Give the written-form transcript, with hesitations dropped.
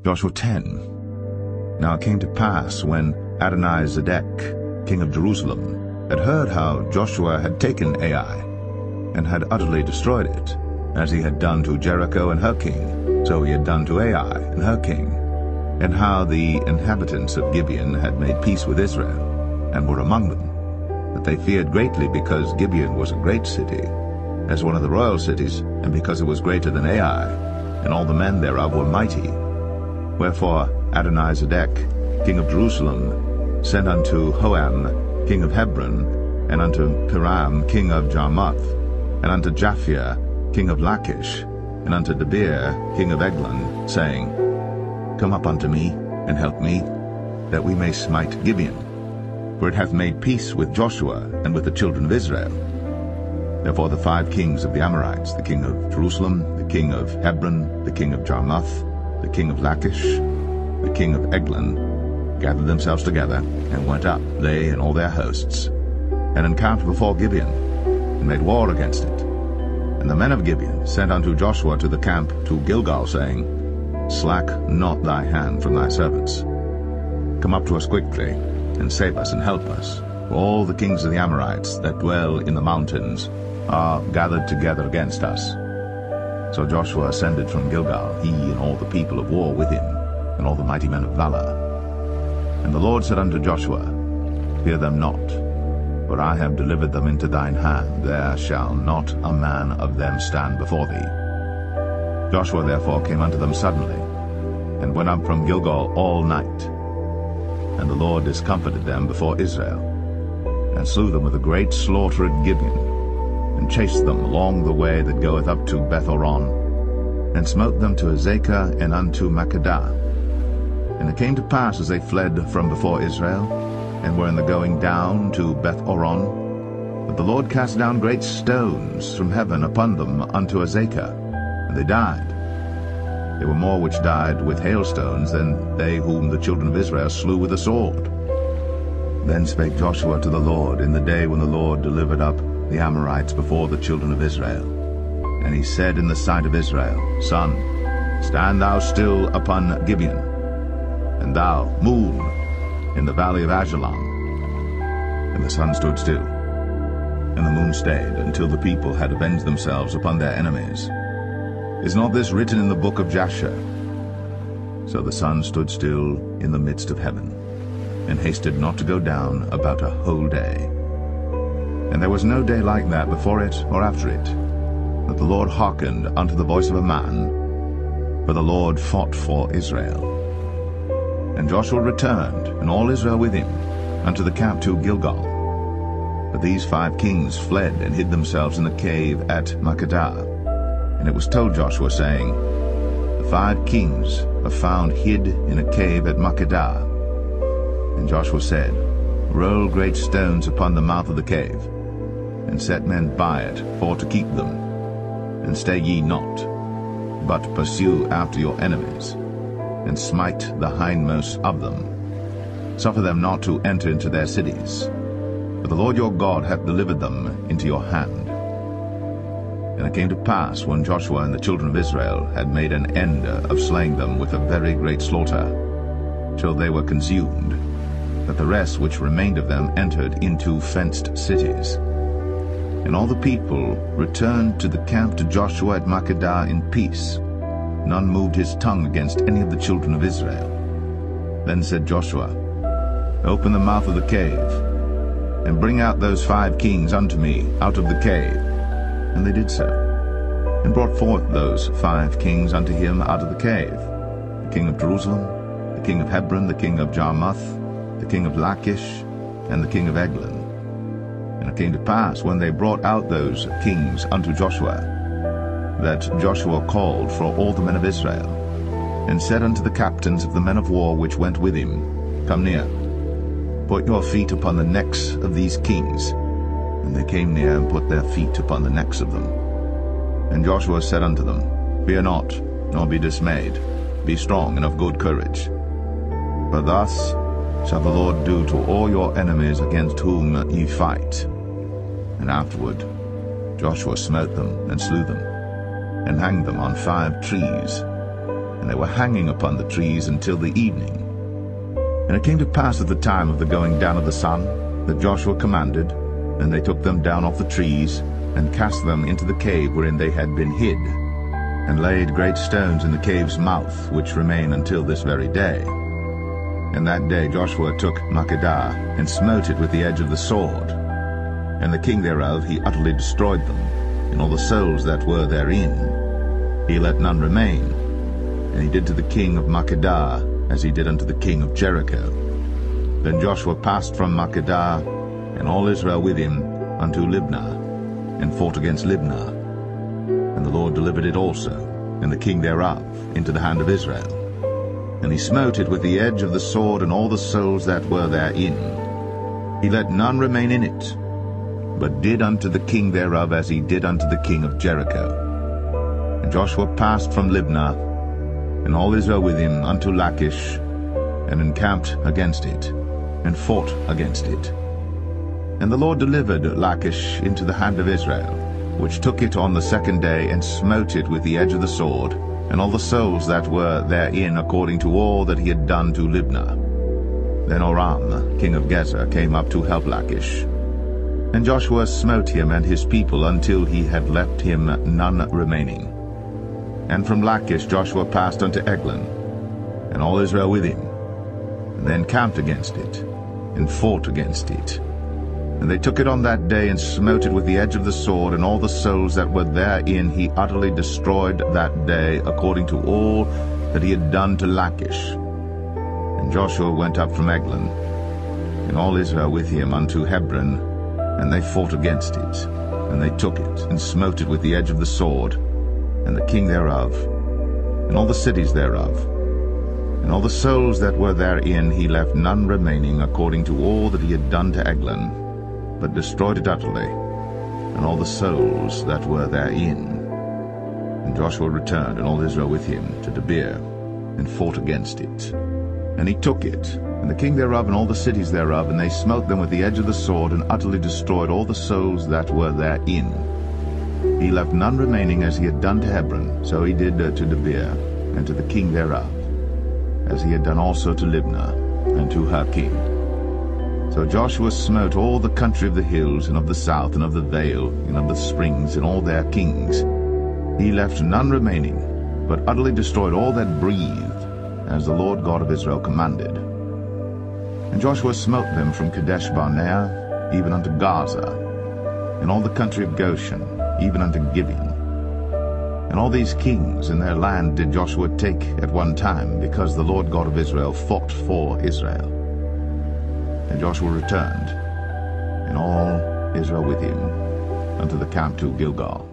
Joshua 10. Now it came to pass, when Adonizedek, king of Jerusalem, had heard how Joshua had taken Ai, and had utterly destroyed it, as he had done to Jericho and her king, so he had done to Ai and her king, and how the inhabitants of Gibeon had made peace with Israel, and were among them, that they feared greatly, because Gibeon was a great city, as one of the royal cities, and because it was greater than Ai, and all the men thereof were mighty. Wherefore Adonizedek, king of Jerusalem, sent unto Hoam, king of Hebron, and unto Piram, king of Jarmuth, and unto Japhia, king of Lachish, and unto Debir, king of Eglon, saying, Come up unto me, and help me, that we may smite Gibeon, for it hath made peace with Joshua and with the children of Israel. Therefore the 5 kings of the Amorites, the king of Jerusalem, the king of Hebron, the king of Jarmuth, the king of Lachish, the king of Eglon, gathered themselves together, and went up, they and all their hosts, and encamped before Gibeon, and made war against it. And the men of Gibeon sent unto Joshua to the camp to Gilgal, saying, Slack not thy hand from thy servants. Come up to us quickly, and save us and help us, for all the kings of the Amorites that dwell in the mountains are gathered together against us. So Joshua ascended from Gilgal, he and all the people of war with him, and all the mighty men of valor. And the Lord said unto Joshua, Fear them not, for I have delivered them into thine hand. There shall not a man of them stand before thee. Joshua therefore came unto them suddenly, and went up from Gilgal all night. And the Lord discomfited them before Israel, and slew them with a great slaughter at Gibeon, and chased them along the way that goeth up to Beth-horon, and smote them to Azekah and unto Makkedah. And it came to pass, as they fled from before Israel, and were in the going down to Beth-horon, that the Lord cast down great stones from heaven upon them unto Azekah, and they died. There were more which died with hailstones than they whom the children of Israel slew with the sword. Then spake Joshua to the Lord in the day when the Lord delivered up the Amorites before the children of Israel. And he said in the sight of Israel, Sun, stand thou still upon Gibeon, and thou, moon, in the valley of Ajalon. And the sun stood still, and the moon stayed, until the people had avenged themselves upon their enemies. Is not this written in the book of Jasher? So the sun stood still in the midst of heaven, and hasted not to go down about a whole day. And there was no day like that before it or after it, that the Lord hearkened unto the voice of a man, for the Lord fought for Israel. And Joshua returned, and all Israel with him, unto the camp to Gilgal. But these 5 kings fled, and hid themselves in the cave at Makkedah. And it was told Joshua, saying, The 5 kings are found hid in a cave at Makkedah. And Joshua said, Roll great stones upon the mouth of the cave, and set men by it for to keep them. And stay ye not, but pursue after your enemies, and smite the hindmost of them. Suffer them not to enter into their cities, for the Lord your God hath delivered them into your hand. And it came to pass, when Joshua and the children of Israel had made an end of slaying them with a very great slaughter, till they were consumed, that the rest which remained of them entered into fenced cities. And all the people returned to the camp to Joshua at Makkedah in peace. None moved his tongue against any of the children of Israel. Then said Joshua, Open the mouth of the cave, and bring out those 5 kings unto me out of the cave. And they did so, and brought forth those 5 kings unto him out of the cave, the king of Jerusalem, the king of Hebron, the king of Jarmuth, the king of Lachish, and the king of Eglon. And it came to pass, when they brought out those kings unto Joshua, that Joshua called for all the men of Israel, and said unto the captains of the men of war which went with him, Come near, put your feet upon the necks of these kings. And they came near, and put their feet upon the necks of them. And Joshua said unto them, Fear not, nor be dismayed. Be strong and of good courage. For thus shall the Lord do to all your enemies against whom ye fight. And afterward Joshua smote them, and slew them, and hanged them on 5 trees. and they were hanging upon the trees until the evening. And it came to pass at the time of the going down of the sun, that Joshua commanded, and they took them down off the trees, and cast them into the cave wherein they had been hid, and laid great stones in the cave's mouth, which remain until this very day. And that day Joshua took Makkedah, and smote it with the edge of the sword. And the king thereof he utterly destroyed them, and all the souls that were therein. He let none remain. And he did to the king of Makkedah as he did unto the king of Jericho. Then Joshua passed from Makkedah, and all Israel with him, unto Libnah, and fought against Libnah. And the Lord delivered it also, and the king thereof, into the hand of Israel. And he smote it with the edge of the sword, and all the souls that were therein. He let none remain in it, but did unto the king thereof as he did unto the king of Jericho. And Joshua passed from Libnah, and all Israel with him, unto Lachish, and encamped against it, and fought against it. And the Lord delivered Lachish into the hand of Israel, which took it on the second day, and smote it with the edge of the sword, and all the souls that were therein, according to all that he had done to Libnah. Then Oram, king of Gezer, came up to help Lachish. And Joshua smote him and his people until he had left him none remaining. And from Lachish Joshua passed unto Eglon, and all Israel with him. And they encamped against it, and fought against it. And they took it on that day, and smote it with the edge of the sword, and all the souls that were therein he utterly destroyed that day, according to all that he had done to Lachish. And Joshua went up from Eglon, and all Israel with him, unto Hebron, and they fought against it. And they took it, and smote it with the edge of the sword, and the king thereof, and all the cities thereof. And all the souls that were therein he left none remaining, according to all that he had done to Eglon, but destroyed it utterly, and all the souls that were therein. And Joshua returned, and all Israel with him, to Debir, and fought against it. And he took it, and the king thereof, and all the cities thereof, and they smote them with the edge of the sword, and utterly destroyed all the souls that were therein. He left none remaining, as he had done to Hebron, so he did to Debir, and to the king thereof, as he had done also to Libnah, and to her king. So Joshua smote all the country of the hills, and of the south, and of the vale, and of the springs, and all their kings. He left none remaining, but utterly destroyed all that breathed, as the Lord God of Israel commanded. And Joshua smote them from Kadesh Barnea, even unto Gaza, and all the country of Goshen, even unto Gibeon. And all these kings and their land did Joshua take at one time, because the Lord God of Israel fought for Israel. And Joshua returned, and all Israel with him, unto the camp to Gilgal.